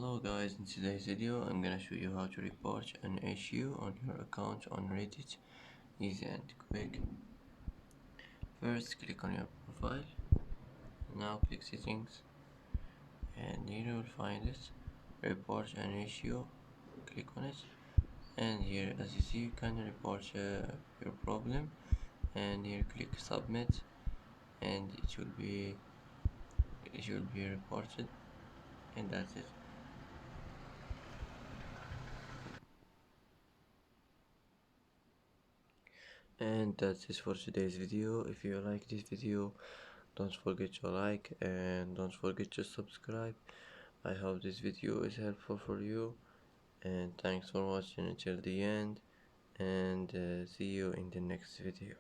Hello guys, in today's video I'm gonna show you how to report an issue on your account on Reddit. Easy and quick. First click on your profile. Now click settings and here you will find it. Report an issue. Click on it and here as you see you can report your problem and here click submit and it will be reported and that's it. And that's it for today's video. If you like this video, don't forget to like and don't forget to subscribe. I hope this video is helpful for you, and thanks for watching until the end, and see you in the next video.